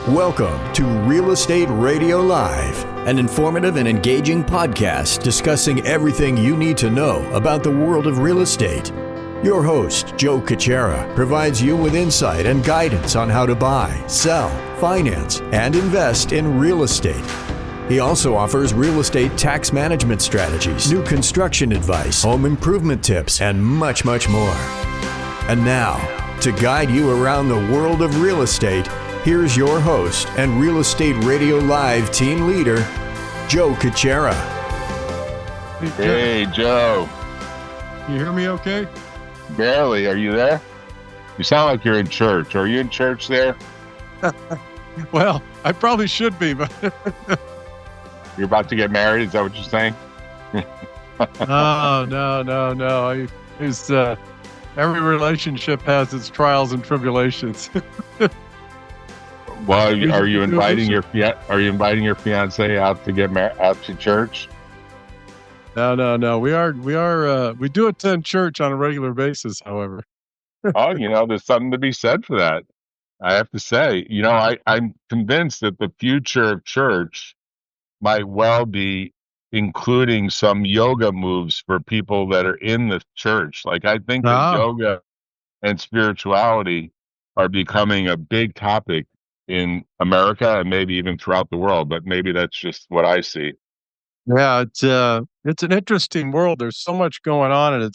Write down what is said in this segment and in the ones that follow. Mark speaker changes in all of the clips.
Speaker 1: Welcome to Real Estate Radio Live, an informative and engaging podcast discussing everything you need to know about the world of real estate. Your host, Joe Cucchiara, provides you with insight and guidance on how to buy, sell, finance, and invest in real estate. He also offers real estate tax management strategies, new construction advice, home improvement tips, and much, much more. And now, to guide you around the world of real estate, here's your host and Real Estate Radio Live team leader, Joe Cucchiara.
Speaker 2: Hey, Joe.
Speaker 3: You hear me okay?
Speaker 2: Barely. Are you there? You sound like you're in church. Are you in church there?
Speaker 3: Well, I probably should be, but...
Speaker 2: You're about to get married? Is that what you're saying?
Speaker 3: Oh, no. Every relationship has its trials and tribulations.
Speaker 2: Well, are you inviting your fiance out to get out to church?
Speaker 3: No. We do attend church on a regular basis, however.
Speaker 2: Oh, there's something to be said for that. I have to say, I'm convinced that the future of church might well be including some yoga moves for people that are in the church. Like, I think that yoga and spirituality are becoming a big topic in America and maybe even throughout the world, but maybe that's just what I see.
Speaker 3: Yeah, it's an interesting world. There's so much going on, and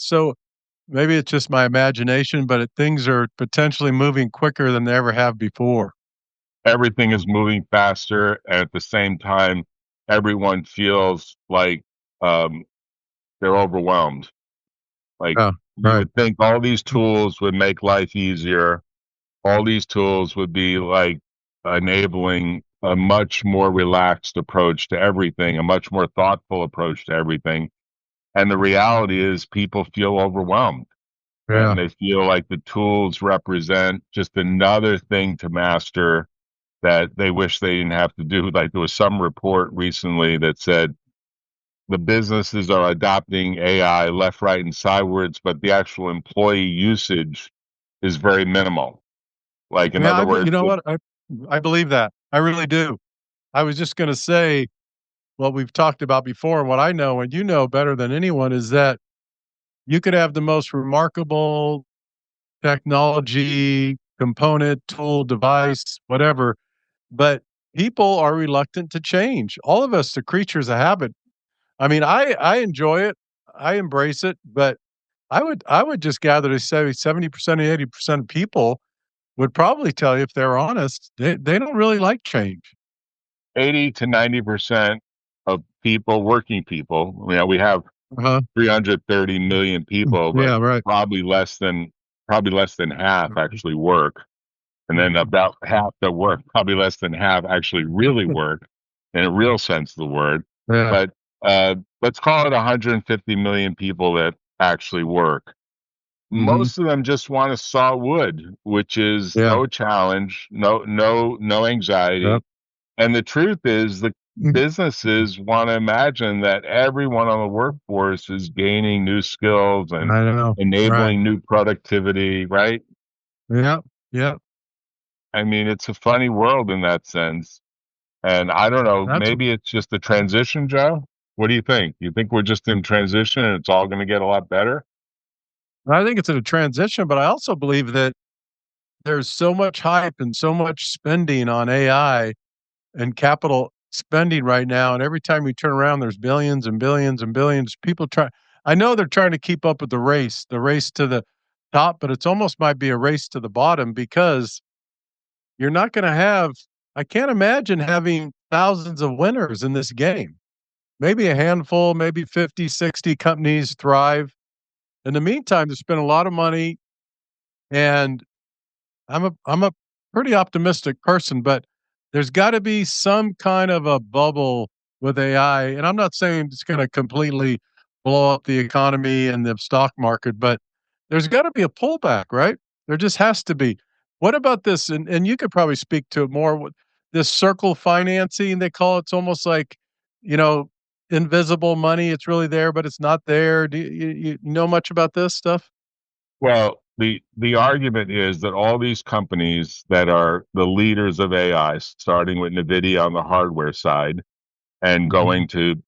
Speaker 3: maybe it's just my imagination, but things are potentially moving quicker than they ever have before.
Speaker 2: Everything is moving faster, and at the same time, everyone feels like they're overwhelmed. Like,
Speaker 3: Oh,
Speaker 2: you
Speaker 3: right.
Speaker 2: would think all these tools would make life easier. All these tools would be like enabling a much more relaxed approach to everything, a much more thoughtful approach to everything. And the reality is people feel overwhelmed.
Speaker 3: Yeah.
Speaker 2: And they feel like the tools represent just another thing to master that they wish they didn't have to do. Like, there was some report recently that said the businesses are adopting AI left, right, and sideways, but the actual employee usage is very minimal. Like, in other words,
Speaker 3: you know what? I believe that. I really do. I was just going to say what we've talked about before, and what I know, and you know better than anyone, is that you could have the most remarkable technology, component, tool, device, whatever, but people are reluctant to change. All of us are creatures of habit. I mean, I enjoy it. I embrace it, but I would just gather to say 70% or 80% of people would probably tell you, if they're honest, they don't really like change.
Speaker 2: 80 to 90% of people, working people, we have 330 million people, but
Speaker 3: Yeah, right.
Speaker 2: probably less than half actually work. And then about half that work, probably less than half actually really work in a real sense of the word.
Speaker 3: Yeah.
Speaker 2: But let's call it 150 million people that actually work. Most of them just want to saw wood, which is no challenge, no anxiety.
Speaker 3: Yep.
Speaker 2: And the truth is, the businesses want to imagine that everyone on the workforce is gaining new skills and
Speaker 3: I know.
Speaker 2: enabling new productivity, right?
Speaker 3: Yeah.
Speaker 2: I mean, it's a funny world in that sense. And I don't know, maybe it's just a transition, Joe? What do you think? You think we're just in transition and it's all going to get a lot better?
Speaker 3: I think it's in a transition, but I also believe that there's so much hype and so much spending on AI and capital spending right now, and every time you turn around, there's billions and billions and billions. I know they're trying to keep up with the race to the top, but it's almost might be a race to the bottom, because you're not going to have. I can't imagine having thousands of winners in this game. Maybe a handful, maybe 50, 60 companies thrive. In the meantime, they spend a lot of money, and I'm a pretty optimistic person, but there's got to be some kind of a bubble with AI. And I'm not saying it's going to completely blow up the economy and the stock market, but there's got to be a pullback, right? There just has to be. What about this? And you could probably speak to it more. This circle financing, they call it. It's almost like, invisible money. It's really there, but it's not there. Do you know much about this stuff?
Speaker 2: Well, the argument is that all these companies that are the leaders of AI, starting with NVIDIA on the hardware side and
Speaker 3: Mhm.
Speaker 2: going to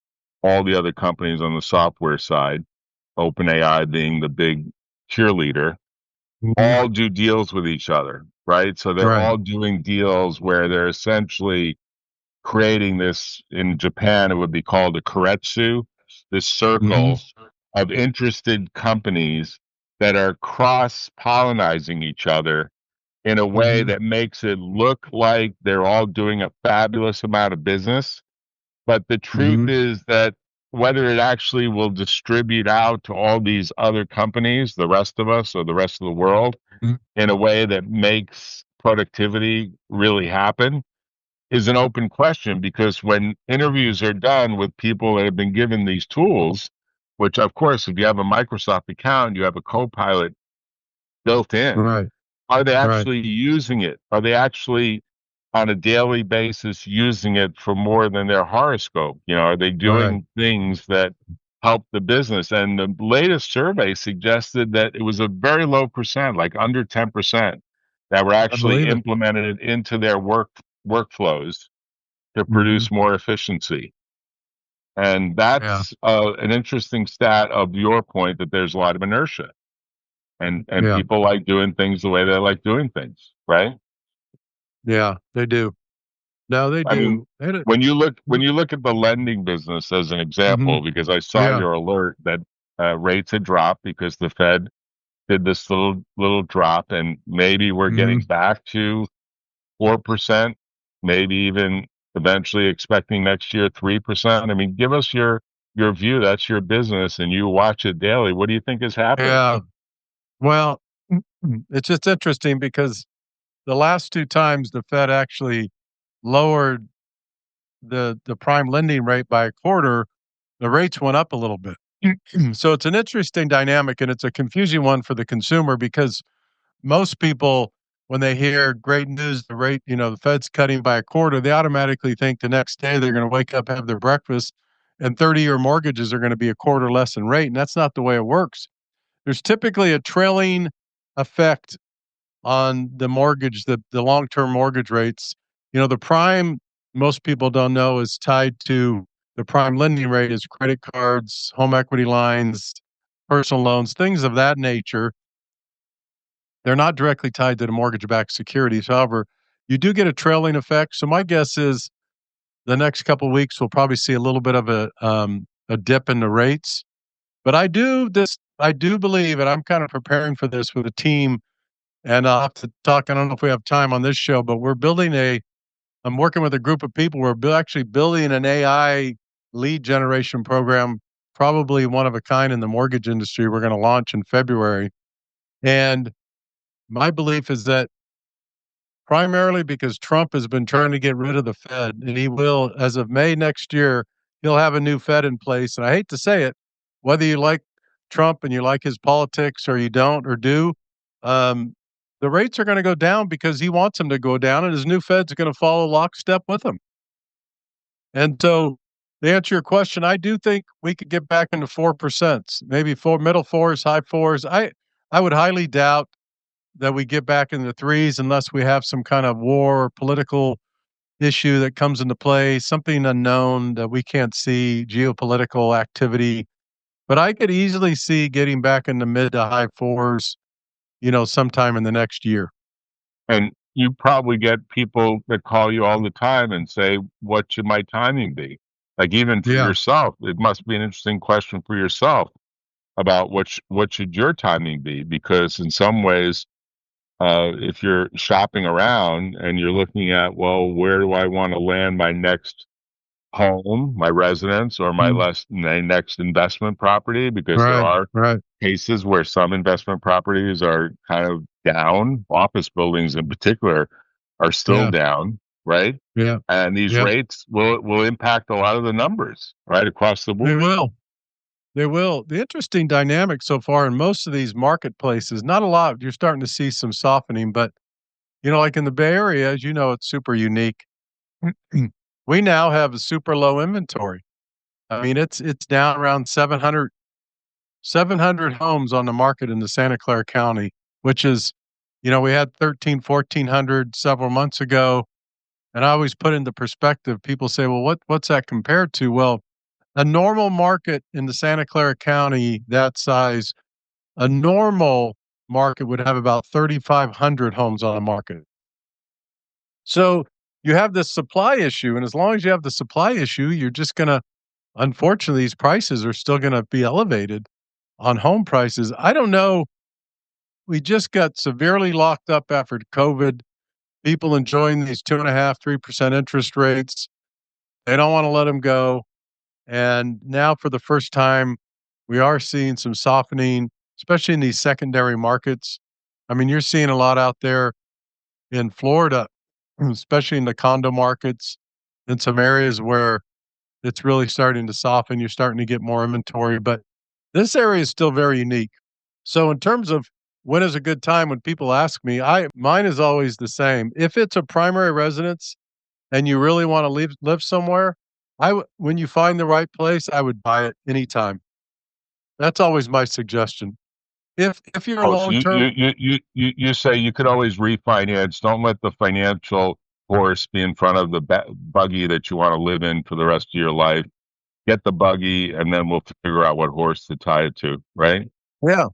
Speaker 2: all the other companies on the software side, OpenAI being the big cheerleader,
Speaker 3: Mhm.
Speaker 2: all do deals with each other, right? So they're
Speaker 3: Right.
Speaker 2: all doing deals where they're essentially creating this. In Japan, it would be called a keiretsu, this
Speaker 3: Mhm.
Speaker 2: circle of interested companies that are cross pollinizing each other in a way
Speaker 3: Mhm.
Speaker 2: that makes it look like they're all doing a fabulous amount of business. But the truth
Speaker 3: Mhm.
Speaker 2: is that whether it actually will distribute out to all these other companies, the rest of us or the rest of the world,
Speaker 3: Mhm.
Speaker 2: in a way that makes productivity really happen is an open question, because when interviews are done with people that have been given these tools, which of course, if you have a Microsoft account, you have a Copilot built in.
Speaker 3: Right.
Speaker 2: Are they
Speaker 3: Right.
Speaker 2: actually using it? Are they actually on a daily basis using it for more than their horoscope? Are they
Speaker 3: Right.
Speaker 2: doing things that help the business? And the latest survey suggested that it was a very low percent, like under 10%, that were
Speaker 3: I
Speaker 2: actually
Speaker 3: believe it.
Speaker 2: implemented into their workflows to
Speaker 3: Mhm.
Speaker 2: produce more efficiency. And
Speaker 3: Yeah.
Speaker 2: that's an interesting stat of your point that there's a lot of inertia, and
Speaker 3: Yeah.
Speaker 2: people like doing things the way they like doing things, right?
Speaker 3: Yeah. They do. No, they
Speaker 2: I mean,
Speaker 3: do. And it
Speaker 2: when you look at the lending business as an example,
Speaker 3: Mhm.
Speaker 2: because I saw
Speaker 3: Yeah.
Speaker 2: your alert that rates had dropped because the Fed did this little drop, and maybe we're getting
Speaker 3: Mhm.
Speaker 2: back to 4%, maybe even eventually expecting next year 3%. I mean, give us your view. That's your business, and you watch it daily. What do you think is happening?
Speaker 3: Yeah. Well, it's just interesting because the last 2 times the Fed actually lowered the prime lending rate by a quarter, the rates went up a little bit. So it's an interesting dynamic, and it's a confusing one for the consumer because most people, when they hear great news, the rate, the Fed's cutting by a quarter, they automatically think the next day they're going to wake up, have their breakfast, and 30-year mortgages are going to be a quarter less in rate. And that's not the way it works. There's typically a trailing effect on the mortgage, the long-term mortgage rates. The prime, most people don't know, is tied to the prime lending rate is credit cards, home equity lines, personal loans, things of that nature. They're not directly tied to the mortgage-backed securities. However, you do get a trailing effect. So my guess is the next couple of weeks we'll probably see a little bit of a dip in the rates. But I do believe, and I'm kind of preparing for this with a team, and I'll have to talk. I don't know if we have time on this show, but I'm working with a group of people. We're actually building an AI lead generation program, probably one of a kind in the mortgage industry. We're going to launch in February. And my belief is that primarily because Trump has been trying to get rid of the Fed, and he will, as of May next year, he'll have a new Fed in place. And I hate to say it, whether you like Trump and you like his politics or you don't or do, um, the rates are going to go down because he wants them to go down, and his new Fed's going to follow lockstep with him. And so, to answer your question, I do think we could get back into 4%, maybe four, middle fours, high fours. I would highly doubt that we get back in the threes unless we have some kind of war or political issue that comes into play, something unknown that we can't see, geopolitical activity. But I could easily see getting back in the mid to high fours, sometime in the next year.
Speaker 2: And you probably get people that call you all the time and say, "What should my timing be?" Like, even for
Speaker 3: Yeah.
Speaker 2: yourself, it must be an interesting question for yourself about what should your timing be? Because in some ways, if you're shopping around and you're looking at, well, where do I want to land my next home, my residence, or
Speaker 3: Mm.
Speaker 2: my next investment property? Because there
Speaker 3: Right.
Speaker 2: are
Speaker 3: Right.
Speaker 2: cases where some investment properties are kind of down. Office buildings in particular are still
Speaker 3: Yeah.
Speaker 2: down, right?
Speaker 3: Yeah.
Speaker 2: And these
Speaker 3: Yep.
Speaker 2: rates will impact a lot of the numbers right across the
Speaker 3: They
Speaker 2: board.
Speaker 3: will. They will. The interesting dynamic so far in most of these marketplaces, not a lot, you're starting to see some softening, but like in the Bay Area, as you know, it's super unique. We now have a super low inventory. I mean, it's down around 700 homes on the market in the Santa Clara County. which is, we had 1,400 several months ago. And I always put into perspective, people say, well, what's that compared to? Well, a normal market in the Santa Clara County that size, a normal market would have about 3,500 homes on the market. So you have this supply issue, and as long as you have the supply issue, you're just gonna unfortunately, these prices are still gonna be elevated on home prices. I don't know, we just got severely locked up after COVID, people enjoying these 2.5, 3% interest rates. They don't wanna let them go, and now for the first time, we are seeing some softening, especially in these secondary markets. I mean, you're seeing a lot out there in Florida, especially in the condo markets, in some areas where it's really starting to soften. You're starting to get more inventory, but this area is still very unique. So, in terms of when is a good time, when people ask me, I mine is always the same. If it's a primary residence and you really want to live somewhere, when you find the right place, I would buy it anytime. That's always my suggestion. If you're a
Speaker 2: Oh, so
Speaker 3: long term,
Speaker 2: you say you could always refinance. Don't let the financial horse be in front of the buggy that you want to live in for the rest of your life. Get the buggy, and then we'll figure out what horse to tie it to, right?
Speaker 3: yeah,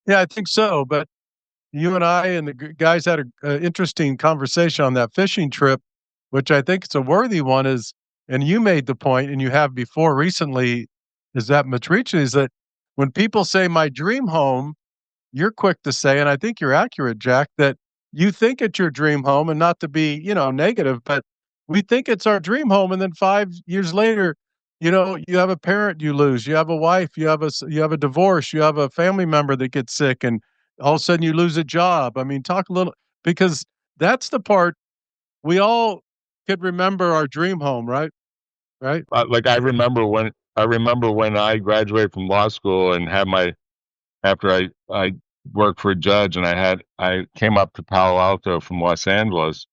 Speaker 3: yeah, I think so. But you and I and the guys had a interesting conversation on that fishing trip, which I think it's a worthy one. And you made the point, and you have before recently, is that Matrice is that when people say my dream home, you're quick to say, and I think you're accurate, Jack, that you think it's your dream home, and not to be, negative, but we think it's our dream home, and then 5 years later, you have a parent you lose, you have a wife, you have a divorce, you have a family member that gets sick, and all of a sudden you lose a job. I mean, talk a little, because that's the part we all could remember our dream home, right? Right?
Speaker 2: Like I remember when I graduated from law school and had my after I worked for a judge, and I came up to Palo Alto from Los Angeles,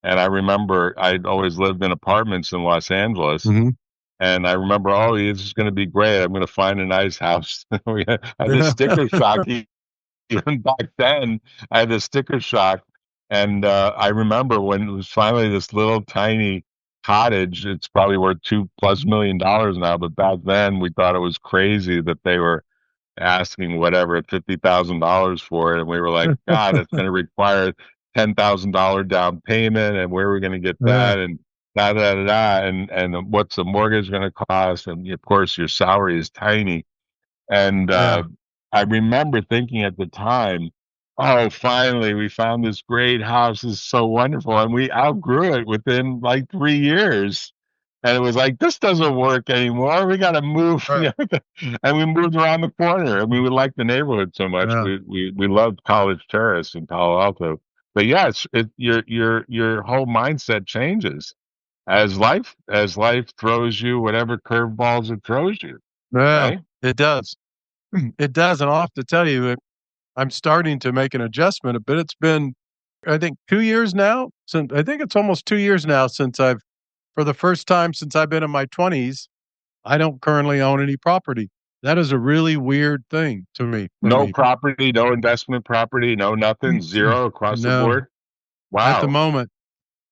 Speaker 2: and I remember I'd always lived in apartments in Los Angeles.
Speaker 3: Mhm.
Speaker 2: And I remember, oh, this is going to be great. I'm going to find a nice house. I had this sticker shock. Even back then, I had this sticker shock. And I remember when it was finally this little tiny cottage. It's probably worth $2+ million now, but back then we thought it was crazy that they were asking whatever $50,000 for it, and we were like, God, it's going to require $10,000 down payment, and where are we going to get
Speaker 3: Yeah,
Speaker 2: that, and da da da da, and what's the mortgage going to cost, and of course your salary is tiny, and
Speaker 3: yeah,
Speaker 2: I remember thinking at the time, oh, finally we found this great house. This is so wonderful, and we outgrew it within like 3 years. And it was like, this doesn't work anymore. We got to move,
Speaker 3: right,
Speaker 2: and we moved around the corner. And we would like the neighborhood so much.
Speaker 3: yeah,
Speaker 2: We loved College Terrace in Palo Alto. But yeah, your whole mindset changes as life throws you whatever curveballs it throws you,
Speaker 3: yeah,
Speaker 2: right?
Speaker 3: it does. It does, and I'll have to tell you, I'm starting to make an adjustment, but it's been, I think, 2 years now since I think it's almost 2 years now since for the first time since I've been in my 20s, I don't currently own any property. That is a really weird thing to me for
Speaker 2: No
Speaker 3: me.
Speaker 2: property, no investment property, no nothing, zero across the
Speaker 3: No,
Speaker 2: board.
Speaker 3: at the
Speaker 2: Wow.
Speaker 3: moment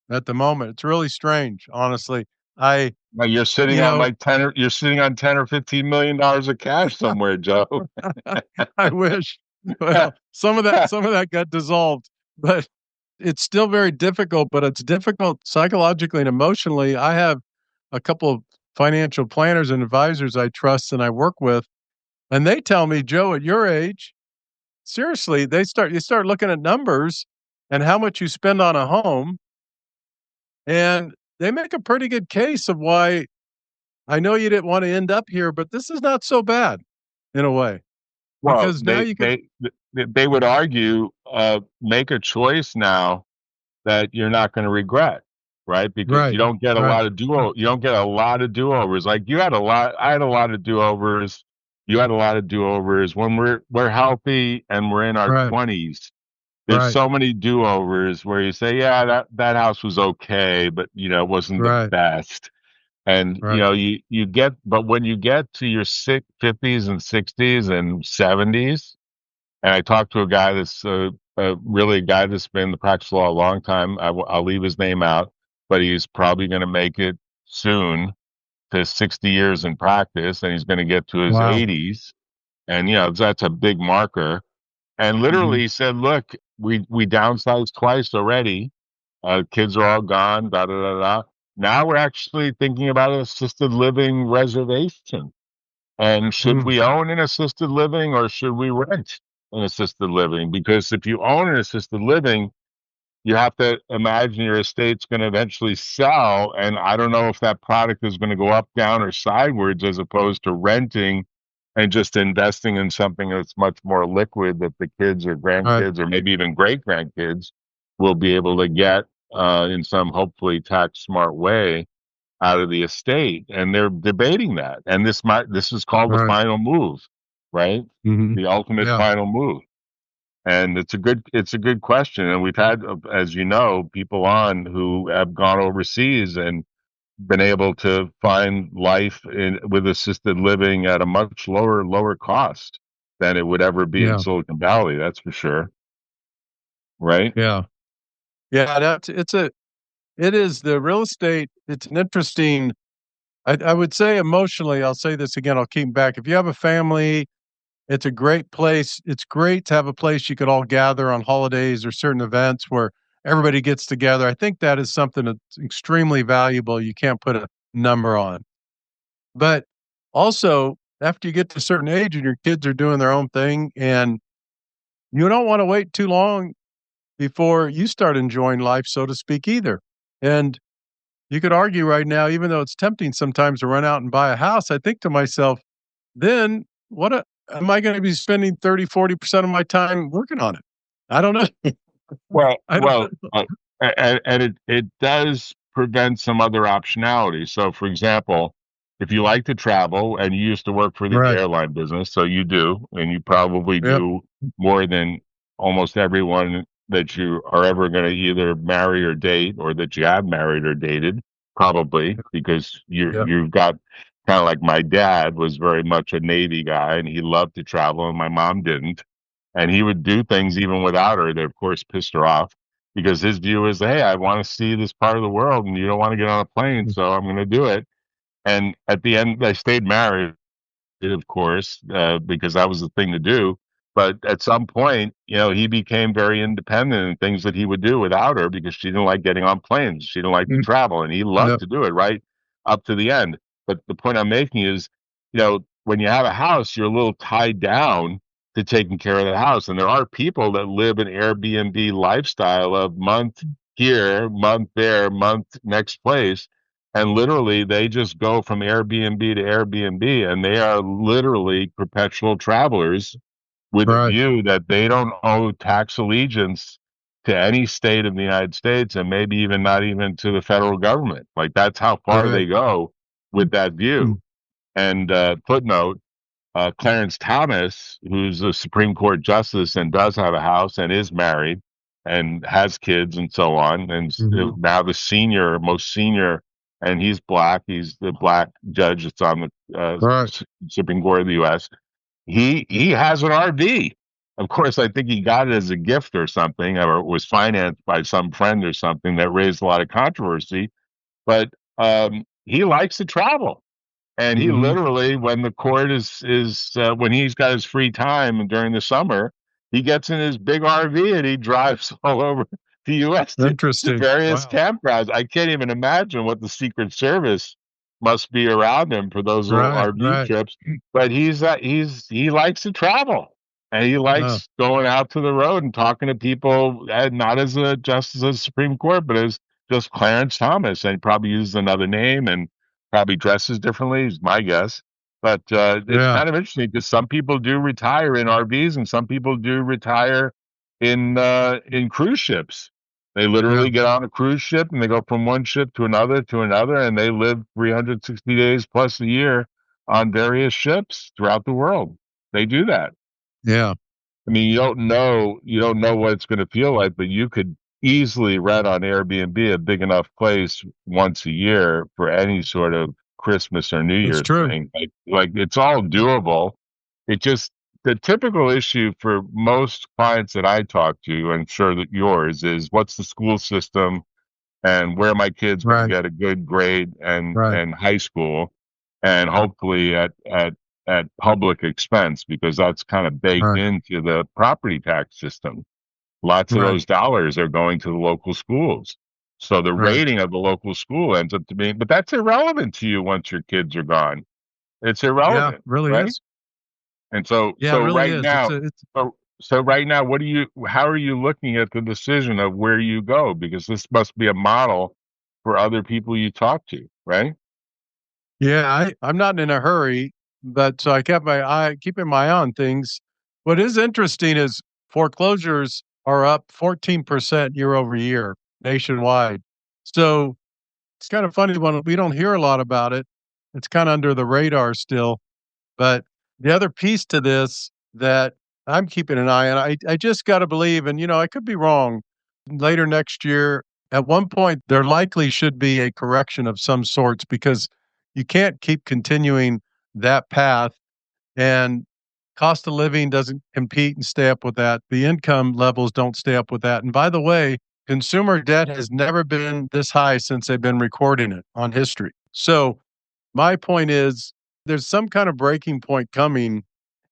Speaker 3: at the moment, it's really strange, honestly. I
Speaker 2: Now you're sitting
Speaker 3: you
Speaker 2: on
Speaker 3: know,
Speaker 2: like 10 or you're sitting on 10 or $15 million of cash somewhere, Joe.
Speaker 3: I wish. Well, some of that got dissolved, but it's still very difficult, but it's difficult psychologically and emotionally. I have a couple of financial planners and advisors I trust and I work with, and they tell me, "Joe, at your age, seriously, you start looking at numbers and how much you spend on a home, and they make a pretty good case of why I know you didn't want to end up here, but this is not so bad in a way
Speaker 2: Well,
Speaker 3: because now you can."
Speaker 2: they would argue, make a choice now that you're not going to regret, right? Because
Speaker 3: Right, right,
Speaker 2: you don't get a lot of do-overs. Like I had a lot of do-overs. You had a lot of do-overs when we're healthy and we're in our
Speaker 3: right,
Speaker 2: 20s. There's
Speaker 3: right,
Speaker 2: so many do-overs where you say, yeah, that house was okay, but it wasn't the
Speaker 3: right,
Speaker 2: best. And
Speaker 3: right.
Speaker 2: but when you get to your 50s and 60s and 70s, And I talked to a guy that's really a guy that's been in the practice law a long time. I'll leave his name out, but he's probably going to make it soon to 60 years in practice, and he's going to get to his
Speaker 3: Wow.
Speaker 2: 80s. And, that's a big marker. And literally he said, look, we downsized twice already. Kids are all gone, da, da, da, da. Now we're actually thinking about an assisted living reservation. And should we own an assisted living or should we rent an assisted living? Because if you own an assisted living, you have to imagine your estate's going to eventually sell. And I don't know if that product is going to go up, down, or sideways as opposed to renting and just investing in something that's much more liquid that the kids or
Speaker 3: Right.
Speaker 2: grandkids or maybe even great grandkids will be able to get in some hopefully tax smart way out of the estate. And they're debating that. And this is called the
Speaker 3: Right.
Speaker 2: final move, right?
Speaker 3: Mhm.
Speaker 2: The ultimate
Speaker 3: Yeah.
Speaker 2: final move. And it's a good question. And we've had, as you know, people on who have gone overseas and been able to find life with assisted living at a much lower cost than it would ever be in
Speaker 3: Yeah.
Speaker 2: Silicon Valley. That's for sure. Right?
Speaker 3: Yeah. Yeah, it is the real estate, it's an interesting I would say emotionally, I'll say this again, I'll keep back. If you have a family, it's a great place. It's great to have a place you could all gather on holidays or certain events where everybody gets together. I think that is something that's extremely valuable you can't put a number on. But also, after you get to a certain age and your kids are doing their own thing, and you don't wanna wait too long before you start enjoying life, so to speak, either. And you could argue right now, even though it's tempting sometimes to run out and buy a house, I think to myself, then am I gonna be spending 30, 40% of my time working on it? I don't know.
Speaker 2: Well,
Speaker 3: I don't
Speaker 2: well,
Speaker 3: know.
Speaker 2: and it does prevent some other optionality. So, for example, if you like to travel and you used to work for the
Speaker 3: Right.
Speaker 2: airline business, so you do, and you probably
Speaker 3: Yep.
Speaker 2: do more than almost everyone that you are ever going to either marry or date, or that you have married or dated, probably because
Speaker 3: Yep.
Speaker 2: you've got kind of like my dad was very much a Navy guy and he loved to travel, and my mom didn't. And he would do things even without her that, of course, pissed her off because his view is, hey, I want to see this part of the world and you don't want to get on a plane, so I'm going to do it. And at the end, I stayed married, of course, because that was the thing to do. But at some point, he became very independent in things that he would do without her because she didn't like getting on planes. She didn't like to
Speaker 3: Mm.
Speaker 2: travel, and he loved
Speaker 3: Yep.
Speaker 2: to do it right up to the end. But the point I'm making is, when you have a house, you're a little tied down to taking care of the house. And there are people that live an Airbnb lifestyle of month here, month there, month next place, and literally they just go from Airbnb to Airbnb, and they are literally perpetual travelers with a
Speaker 3: Right.
Speaker 2: view that they don't owe tax allegiance to any state of the United States, and maybe even not even to the federal government. Like, that's how far
Speaker 3: Right.
Speaker 2: they go with that
Speaker 3: Mm.
Speaker 2: view. And footnote, Clarence Thomas, who's a Supreme Court justice and does have a house and is married and has kids and so on, and
Speaker 3: Mhm.
Speaker 2: now the most senior, and he's black. He's the black judge that's on the
Speaker 3: Right.
Speaker 2: Supreme Court of the U.S. He has an RV. Of course, I think he got it as a gift or something, or it was financed by some friend or something that raised a lot of controversy. But he likes to travel. And he
Speaker 3: Mhm.
Speaker 2: literally, when the court when he's got his free time during the summer, he gets in his big RV and he drives all over the U.S. to
Speaker 3: Interesting.
Speaker 2: various
Speaker 3: Wow.
Speaker 2: campgrounds. I can't even imagine what the Secret Service must be around him for those little
Speaker 3: Right.
Speaker 2: RV
Speaker 3: Right.
Speaker 2: trips. But he likes to travel, and he
Speaker 3: Oh,
Speaker 2: likes going out to the road and talking to people, not as a justice of the Supreme Court, but as just Clarence Thomas, and he probably uses another name and probably dresses differently, is my guess. But it's
Speaker 3: yeah.
Speaker 2: kind of interesting because some people do retire in RVs and some people do retire in cruise ships. They
Speaker 3: Yeah.
Speaker 2: literally get on a cruise ship and they go from one ship to another, and they live 360 days plus a year on various ships throughout the world. They do that.
Speaker 3: Yeah.
Speaker 2: I mean, you don't know what it's going to feel like, but you could easily rent on Airbnb a big enough place once a year for any sort of Christmas or New
Speaker 3: That's
Speaker 2: Year's
Speaker 3: true.
Speaker 2: thing. Like it's all doable. It just the typical issue for most clients that I talk to, and sure that yours is, what's the school system and where my kids going to
Speaker 3: Right,
Speaker 2: get a good grade
Speaker 3: right,
Speaker 2: and high school, and hopefully at public expense, because that's kind of baked
Speaker 3: right,
Speaker 2: into the property tax system. Lots of
Speaker 3: right,
Speaker 2: those dollars are going to the local schools. So the
Speaker 3: right.
Speaker 2: rating of the local school ends up to be, but that's irrelevant to you once your kids are gone. It's
Speaker 3: Yeah,
Speaker 2: irrelevant,
Speaker 3: really
Speaker 2: right?
Speaker 3: is.
Speaker 2: And so,
Speaker 3: Yeah, it really is.
Speaker 2: so right now, how are you looking at the decision of where you go? Because this must be a model for other people you talk to, right?
Speaker 3: Yeah, I'm not in a hurry, but so I keeping my eye on things. What is interesting is foreclosures are up 14% year over year nationwide. So it's kind of funny when we don't hear a lot about it. It's kind of under the radar still. But the other piece to this that I'm keeping an eye on, I just got to believe, and I could be wrong. Later next year, at one point, there likely should be a correction of some sorts because you can't keep continuing that path, and cost of living doesn't compete and stay up with that. The income levels don't stay up with that. And by the way, consumer debt has never been this high since they've been recording it on history. So my point is there's some kind of breaking point coming,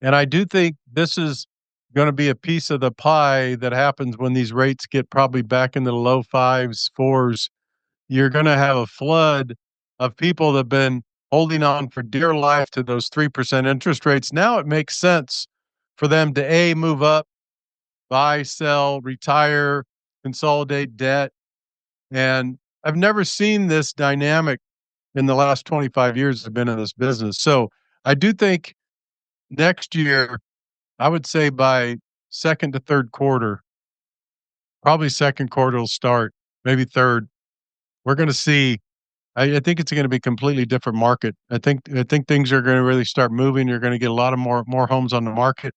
Speaker 3: and I do think this is gonna be a piece of the pie that happens when these rates get probably back into the low 5s, 4s. You're gonna have a flood of people that have been holding on for dear life to those 3% interest rates. Now it makes sense for them to, A, move up, buy, sell, retire, consolidate debt, and I've never seen this dynamic in the last 25 years I've been in this business. So I do think next year, I would say by second to third quarter, probably second quarter will start, maybe third. We're going to see. I think it's going to be a completely different market. I think things are going to really start moving. You're going to get a lot of more homes on the market.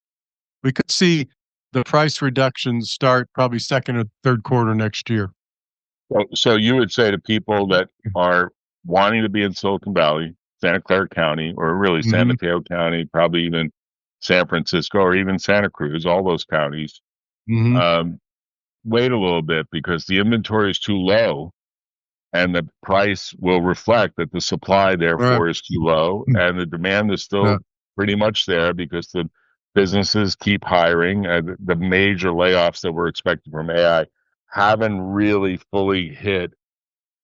Speaker 3: We could see the price reductions start probably second or third quarter next year.
Speaker 2: So you would say to people that are wanting to be in Silicon Valley, Santa Clara County, or really San
Speaker 3: Hmm.
Speaker 2: Mateo County, probably even San Francisco, or even Santa Cruz, all those counties,
Speaker 3: Hmm.
Speaker 2: um, wait a little bit because the inventory is too low, and the price will reflect that the supply
Speaker 3: Right.
Speaker 2: therefore is too low, and the demand is
Speaker 3: Yeah.
Speaker 2: still pretty much there because the businesses keep hiring. The major layoffs that we're expecting from AI haven't really fully hit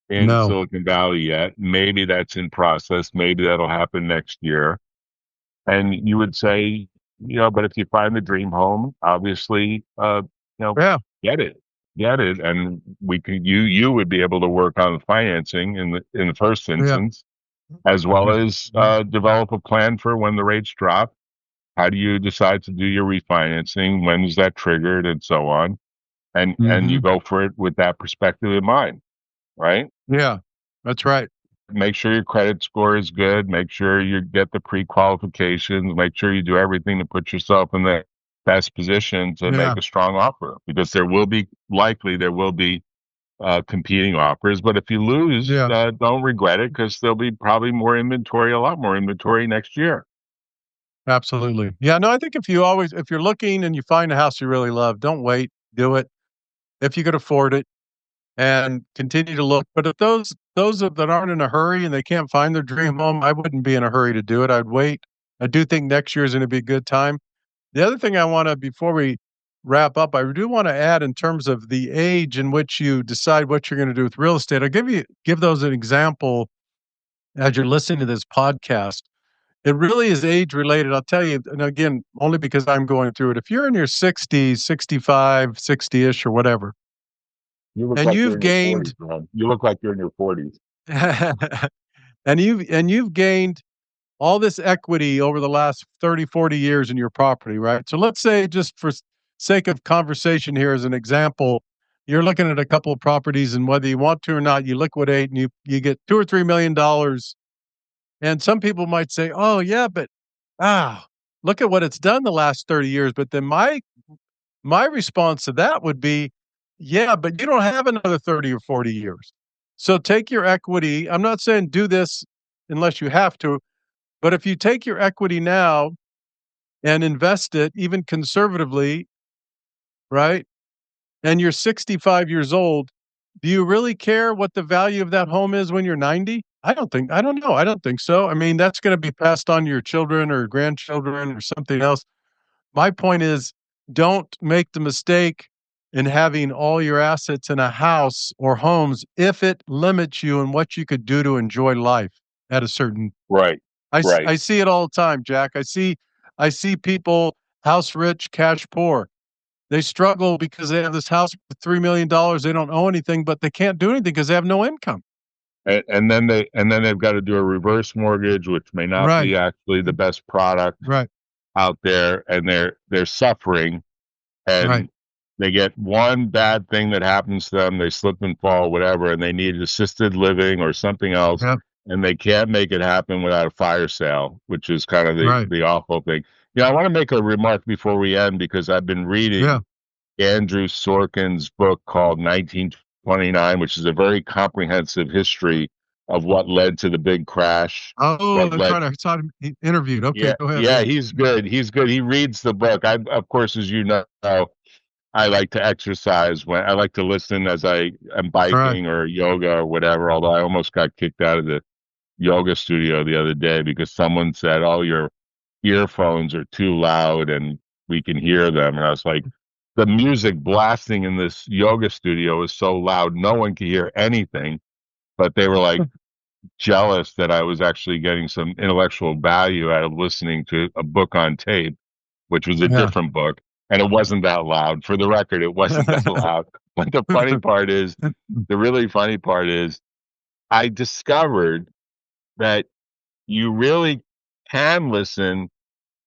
Speaker 2: in
Speaker 3: No.
Speaker 2: Silicon Valley yet. Maybe that's in process. Maybe that'll happen next year. And you would say, but if you find the dream home, obviously,
Speaker 3: Yeah.
Speaker 2: get it, get it, and you would be able to work on the financing in the first
Speaker 3: Yeah.
Speaker 2: instance, as well
Speaker 3: Yeah.
Speaker 2: as develop a plan for when the rates drop. How do you decide to do your refinancing? When is that triggered, and so on? And you
Speaker 3: Hmm.
Speaker 2: go for it with that perspective in mind, right?
Speaker 3: Yeah. That's right.
Speaker 2: Make sure your credit score is good. Make sure you get the pre-qualifications. Make sure you do everything to put yourself in the best position to
Speaker 3: Yeah.
Speaker 2: make a strong offer, because there will be competing offers. But if you lose,
Speaker 3: Yeah.
Speaker 2: don't regret it, because there'll be probably more inventory, a lot more inventory next year.
Speaker 3: Absolutely. Yeah, no, I think if you're looking and you find a house you really love, don't wait, do it if you could afford it and continue to look. But if that aren't in a hurry and they can't find their dream home, I wouldn't be in a hurry to do it. I'd wait. I do think next year is going to be a good time. The other thing I want to, before we wrap up, I do want to add in terms of the age in which you decide what you're going to do with real estate. I'll give those an example as you're listening to this podcast. It really is age related. I'll tell you, and again, only because I'm going through it. If you're in your 60s, 65, 60-ish or whatever,
Speaker 2: You look
Speaker 3: and
Speaker 2: like you're
Speaker 3: you've
Speaker 2: in your 40s,
Speaker 3: gained
Speaker 2: man. You look like you're in your 40s.
Speaker 3: and you've gained all this equity over the last 30, 40 years in your property, right? So let's say, just for sake of conversation here as an example, you're looking at a couple of properties, and whether you want to or not, you liquidate and you get 2 or $3 million. And some people might say, "Oh, yeah, but ah, look at what it's done the last 30 years." But then my response to that would be, "Yeah, but you don't have another 30 or 40 years. So take your equity." I'm not saying do this unless you have to, but if you take your equity now and invest it even conservatively, right? And you're 65 years old, do you really care what the value of that home is when you're 90? I don't know. I don't think so. I mean, that's going to be passed on to your children or grandchildren or something else. My point is, don't make the mistake in having all your assets in a house or homes if it limits you in what you could do to enjoy life at a certain.
Speaker 2: Right. Right.
Speaker 3: I see it all the time, Jack. I see people house rich, cash poor. They struggle because they have this house for $3 million. They don't owe anything, but they can't do anything because they have no income.
Speaker 2: And then they've got to do a reverse mortgage, which may not
Speaker 3: Right.
Speaker 2: be actually the best product
Speaker 3: Right.
Speaker 2: out there, and they're suffering,
Speaker 3: Right.
Speaker 2: and they get one bad thing that happens to them, they slip and fall, whatever, and they need assisted living or something else,
Speaker 3: Yep.
Speaker 2: and they can't make it happen without a fire sale, which is kind of
Speaker 3: Right.
Speaker 2: the awful thing. I want to make a remark before we end because I've been reading
Speaker 3: Yeah.
Speaker 2: Andrew Sorkin's book called 1929, which is a very comprehensive history of what led to the big crash.
Speaker 3: Oh,
Speaker 2: What
Speaker 3: that's
Speaker 2: led,
Speaker 3: right. I saw him interviewed. Okay,
Speaker 2: yeah,
Speaker 3: go ahead.
Speaker 2: yeah,
Speaker 3: Yeah.
Speaker 2: he's good. He's good. He reads the book. Of course, as you know, I like to exercise when I like to listen as I am
Speaker 3: Right.
Speaker 2: biking or yoga or whatever. Although I almost got kicked out of the yoga studio the other day because someone said, "Oh, your earphones are too loud and we can hear them." And I was like, the music blasting in this yoga studio is so loud, no one can hear anything. But they were like jealous that I was actually getting some intellectual value out of listening to a book on tape, which was a
Speaker 3: Yeah.
Speaker 2: different book. And it wasn't that loud. For the record, it wasn't that loud. But the really funny part is, I discovered that you really can listen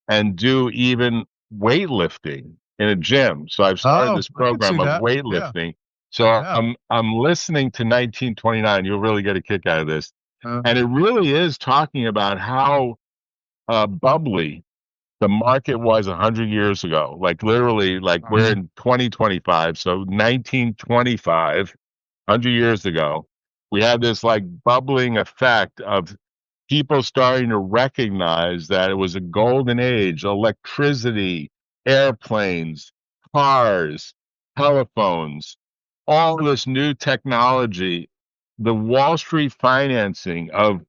Speaker 2: and do even weightlifting in a gym. So I've started
Speaker 3: Oh,
Speaker 2: this
Speaker 3: I can see
Speaker 2: program of
Speaker 3: that. Yeah.
Speaker 2: weightlifting. So
Speaker 3: Yeah.
Speaker 2: I'm listening to 1929. You'll really get a kick out of this.
Speaker 3: Uh,
Speaker 2: And it really is talking about how bubbly the market was 100 years ago. Like literally, like we're
Speaker 3: mhm.
Speaker 2: in 2025. So 1925, 100 years ago, we had this like bubbling effect of people starting to recognize that it was a golden age, electricity, airplanes, cars, telephones, all this new technology, the Wall Street financing of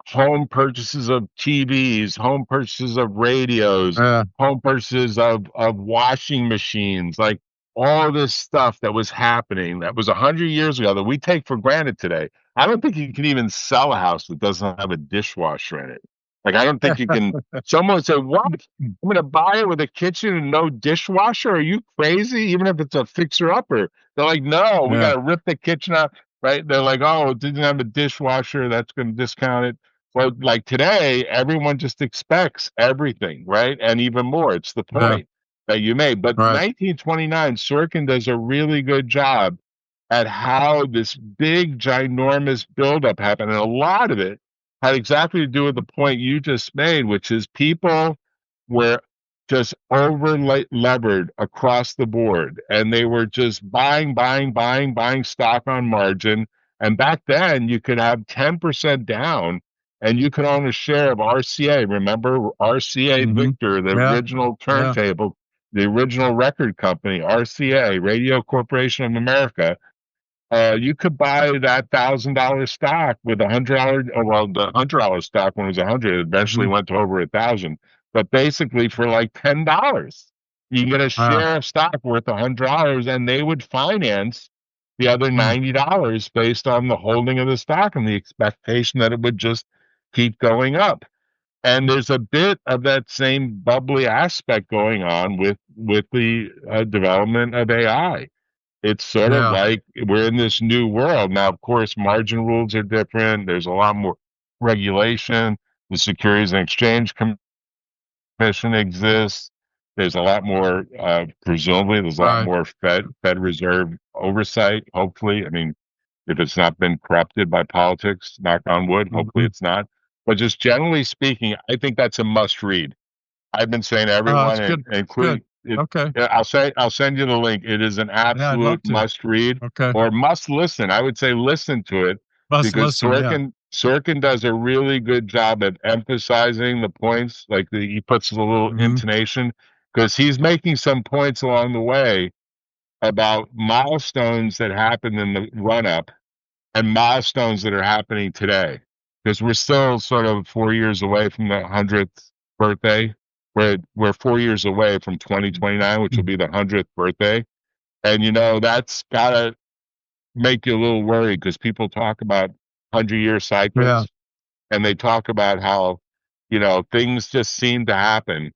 Speaker 2: home purchases of TVs, home purchases of radios,
Speaker 3: Yeah.
Speaker 2: home purchases of washing machines, like all this stuff that was happening that was 100 years ago that we take for granted today. I don't think you can even sell a house that doesn't have a dishwasher in it. Like I don't think you can. Someone said, "What? I'm going to buy it with a kitchen and no dishwasher? Are you crazy? Even if it's a fixer-upper?" They're like, "No, we
Speaker 3: Yeah.
Speaker 2: got to rip the kitchen out." Right? They're like, "Oh, it didn't have a dishwasher. That's going to discount it." Well, like today, everyone just expects everything, right? And even more. It's the
Speaker 3: Yeah.
Speaker 2: point that you made. But
Speaker 3: Right.
Speaker 2: 1929, Sorkin does a really good job at how this big, ginormous buildup happened. And a lot of it had exactly to do with the point you just made, which is people were just over levered across the board. And they were just buying stock on margin. And back then, you could have 10% down and you could own a share of RCA. Remember RCA
Speaker 3: Mhm.
Speaker 2: Victor, the
Speaker 3: Yeah.
Speaker 2: original
Speaker 3: Yeah.
Speaker 2: turntable, the original record company, RCA, Radio Corporation of America. You could buy that $1,000 stock with $100. Well, the $100 stock when it was 100 eventually
Speaker 3: Mhm.
Speaker 2: went to over 1,000. But basically, for like $10, you get a
Speaker 3: Wow.
Speaker 2: share of stock worth $100, and they would finance the other
Speaker 3: Mm.
Speaker 2: $90 based on the holding of the stock and the expectation that it would just keep going up. And there's a bit of that same bubbly aspect going on with the development of AI. It's sort of
Speaker 3: Yeah.
Speaker 2: like we're in this new world. Now, of course, margin rules are different. There's a lot more regulation. The Securities and Exchange Commission exists. There's a lot more, presumably, there's a lot
Speaker 3: Right.
Speaker 2: more Fed Reserve oversight, hopefully. I mean, if it's not been corrupted by politics, knock on wood, hopefully
Speaker 3: Mhm.
Speaker 2: it's not. But just generally speaking, I think that's a must read. I've been saying to
Speaker 3: Oh,
Speaker 2: everyone,
Speaker 3: that's good. That's good.
Speaker 2: including it,
Speaker 3: Okay.
Speaker 2: yeah, I'll send you the link. It is an
Speaker 3: Yeah, I'd
Speaker 2: absolute
Speaker 3: love to.
Speaker 2: must read
Speaker 3: Okay.
Speaker 2: or must listen. I would say listen to it
Speaker 3: Must
Speaker 2: because
Speaker 3: listen. Yeah.
Speaker 2: Sorkin does a really good job of emphasizing the points, he puts a little
Speaker 3: Mhm.
Speaker 2: intonation because he's making some points along the way about milestones that happened in the run up and milestones that are happening today. Because we're still sort of 4 years away from the 100th birthday. We're 4 years away from 2029, which will be the 100th birthday. And, that's got to make you a little worried because people talk about 100-year
Speaker 3: Yeah.
Speaker 2: cycles and they talk about how, things just seem to happen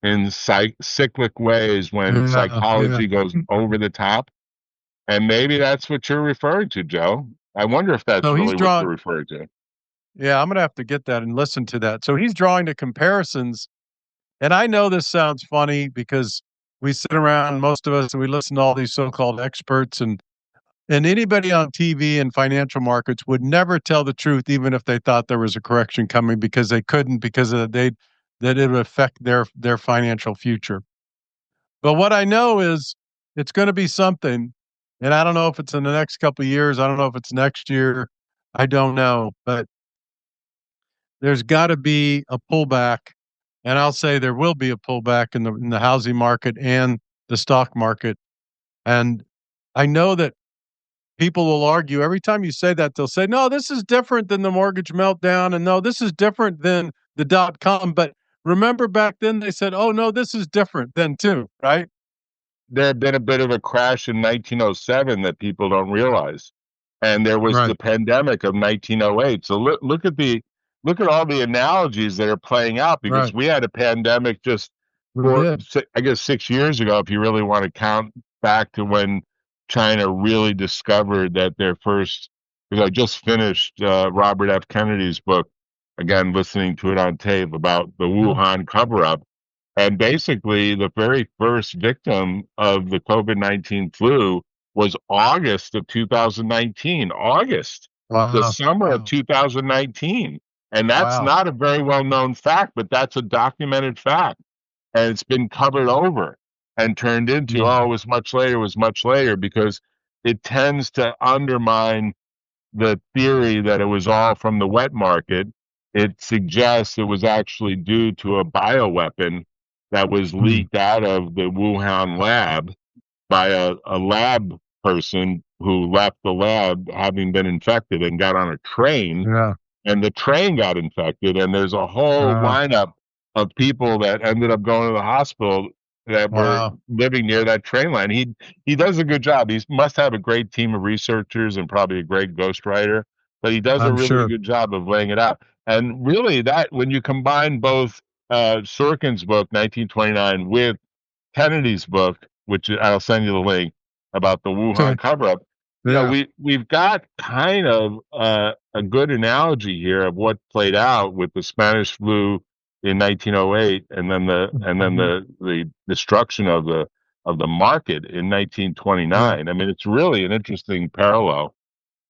Speaker 2: in cyclic ways when
Speaker 3: Yeah. Yeah.
Speaker 2: psychology goes over the top. And maybe that's what you're referring to, Joe. I wonder if
Speaker 3: So
Speaker 2: that's
Speaker 3: he's
Speaker 2: really what you're
Speaker 3: drawing
Speaker 2: referring to.
Speaker 3: Yeah, I'm gonna have to get that and listen to that. So he's drawing the comparisons, and I know this sounds funny because we sit around, most of us, and we listen to all these so-called experts, and anybody on TV and financial markets would never tell the truth even if they thought there was a correction coming because they couldn't because that it would affect their financial future. But what I know is it's gonna be something, and I don't know if it's in the next couple of years, I don't know if it's next year, I don't know, but there's gotta be a pullback, and I'll say there will be a pullback in the housing market and the stock market, and I know that people will argue every time you say that, they'll say, "No, this is different than the mortgage meltdown, and no, this is different than the dot com," but remember back then they said, "Oh, no, this is different then too," right?
Speaker 2: There had been a bit of a crash in 1907 that people don't realize, and there was the
Speaker 3: Right,
Speaker 2: pandemic of 1908. So look at all the analogies that are playing out because
Speaker 3: right.
Speaker 2: we had a pandemic just
Speaker 3: We did.
Speaker 2: I guess 6 years ago, if you really want to count back to when China really discovered that their first. Because I just finished Robert F. Kennedy's book again, listening to it on tape about the
Speaker 3: Yeah.
Speaker 2: Wuhan cover up. And basically, the very first victim of the COVID-19 flu was August of 2019. August, the
Speaker 3: Wow,
Speaker 2: summer of
Speaker 3: wow,
Speaker 2: 2019. And that's
Speaker 3: wow.
Speaker 2: not a very well known fact, but that's a documented fact. And it's been covered over and turned into,
Speaker 3: Mm,
Speaker 2: oh, it was much later, because it tends to undermine the theory that it was all from the wet market. It suggests it was actually due to a bioweapon that was
Speaker 3: mm.
Speaker 2: leaked out of the Wuhan lab by a lab person who left the lab having been infected and got on a train,
Speaker 3: Yeah,
Speaker 2: and the train got infected, and there's a whole
Speaker 3: wow,
Speaker 2: lineup of people that ended up going to the hospital that were
Speaker 3: wow.
Speaker 2: living near that train line. He does a good job. He must have a great team of researchers and probably a great ghostwriter, but he does a
Speaker 3: I'm
Speaker 2: really
Speaker 3: sure.
Speaker 2: good job of laying it out. And really, that when you combine both Sorkin's book 1929 with Kennedy's book, which I'll send you the link about the
Speaker 3: Okay.
Speaker 2: Wuhan cover up.
Speaker 3: Yeah.
Speaker 2: We've got kind of a good analogy here of what played out with the Spanish flu in 1908, and then
Speaker 3: Mhm.
Speaker 2: the destruction of the market in
Speaker 3: Yeah,
Speaker 2: 1929. I mean, it's really an interesting parallel,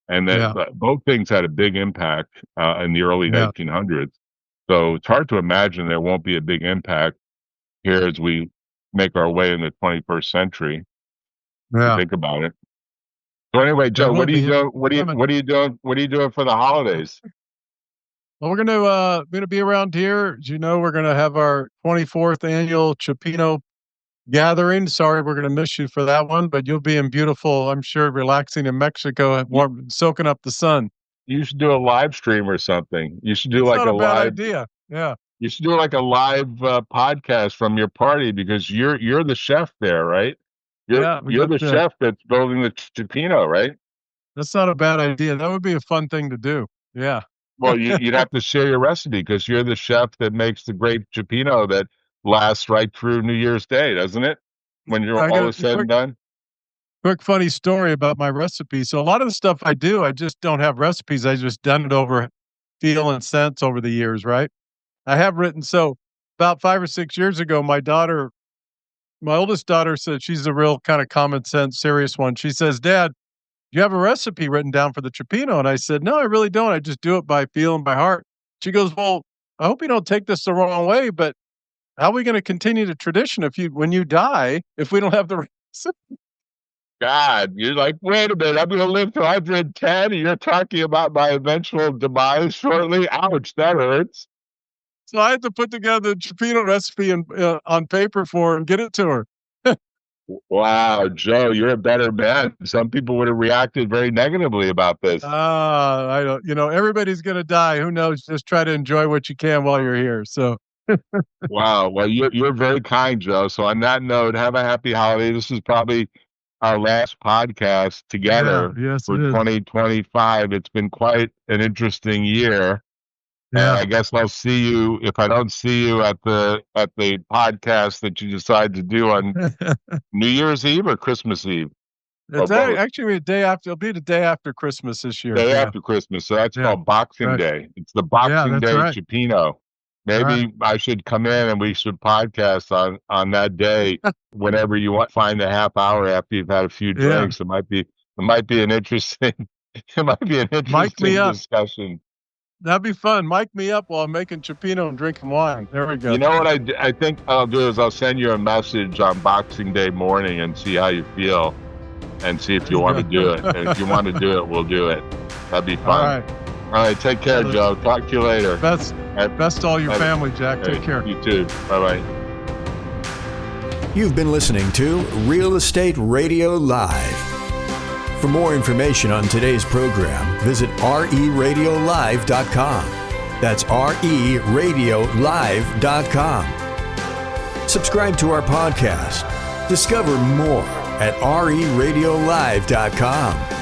Speaker 2: and
Speaker 3: yeah,
Speaker 2: that both things had a big impact in the early
Speaker 3: yeah,
Speaker 2: 1900s. So it's hard to imagine there won't be a big impact here as we make our way in the 21st century, if you
Speaker 3: yeah.
Speaker 2: think about it. So anyway,
Speaker 3: There
Speaker 2: Joe,
Speaker 3: will
Speaker 2: what are you
Speaker 3: be. It's
Speaker 2: doing?
Speaker 3: coming.
Speaker 2: What are you doing? What are you doing for the holidays?
Speaker 3: Well, we're gonna be around here. As you know, we're gonna have our 24th annual Chipino gathering. Sorry, we're gonna miss you for that one, but you'll be in beautiful, I'm sure, relaxing in Mexico,
Speaker 2: You,
Speaker 3: warm, soaking up the sun.
Speaker 2: you should do a live stream or something.
Speaker 3: It's not a bad idea. Yeah,
Speaker 2: You should do like a live podcast from your party because you're the chef there, right?
Speaker 3: yeah. We
Speaker 2: You're
Speaker 3: got
Speaker 2: the
Speaker 3: the.
Speaker 2: chef that's building the Cipino, right?
Speaker 3: That's not a bad idea. That would be a fun thing to do. Yeah.
Speaker 2: Well, you'd have to share your recipe because you're the chef that makes the great Cipino that lasts right through New Year's Day, doesn't it? When you're
Speaker 3: I
Speaker 2: all
Speaker 3: got
Speaker 2: is
Speaker 3: a
Speaker 2: said and done.
Speaker 3: quick funny story about my recipe. So a lot of the stuff I do, I just don't have recipes. I just done it over feel and sense over the years, right? I have written so about 5 or 6 years ago, my oldest daughter said she's a real kind of common sense, serious one. She says, "Dad, you have a recipe written down for the Cioppino?" And I said, "No, I really don't. I just do it by feel and by heart." She goes, "Well, I hope you don't take this the wrong way, but how are we going to continue the tradition if you when you die if we don't have the recipe?"
Speaker 2: God, you're like, wait a minute, I'm going to live to 110, and you're talking about my eventual demise shortly? Ouch, that hurts.
Speaker 3: So I had to put together the Chipino recipe on paper for her and get it to her.
Speaker 2: Wow, Joe, you're a better man. Some people would have reacted very negatively about this.
Speaker 3: I don't, everybody's going to die. Who knows? Just try to enjoy what you can while you're here. So,
Speaker 2: Wow. Well, you're very kind, Joe. So on that note, have a happy holiday. This is probably our last podcast together
Speaker 3: yes,
Speaker 2: for
Speaker 3: it is.
Speaker 2: 2025. It's been quite an interesting year. And
Speaker 3: Yeah.
Speaker 2: I guess I'll see you, if I don't see you at the podcast that you decide to do on New Year's Eve or Christmas Eve.
Speaker 3: It's actually a day after. It'll be the day after Christmas this year.
Speaker 2: Day after Christmas. So that's called Boxing Day. It's the Boxing Day Chipino. Maybe I should come in and we should podcast on that day whenever you want. Find a half hour after you've had a few drinks. It might be an interesting discussion.
Speaker 3: That'd be fun. Mic me up while I'm making Chipino and drinking wine. There we go.
Speaker 2: You know what I think I'll do is I'll send you a message on Boxing Day morning and see how you feel and see if you want to do it. And if you want to do it, we'll do it. That'd be fun. All right. Take care, Joe. Talk to you later.
Speaker 3: Best to all your family, Jack. Take care.
Speaker 2: You too. Bye-bye.
Speaker 1: You've been listening to Real Estate Radio Live. For more information on today's program, visit RERadiolive.com. That's RERadiolive.com. Subscribe to our podcast. Discover more at RERadiolive.com.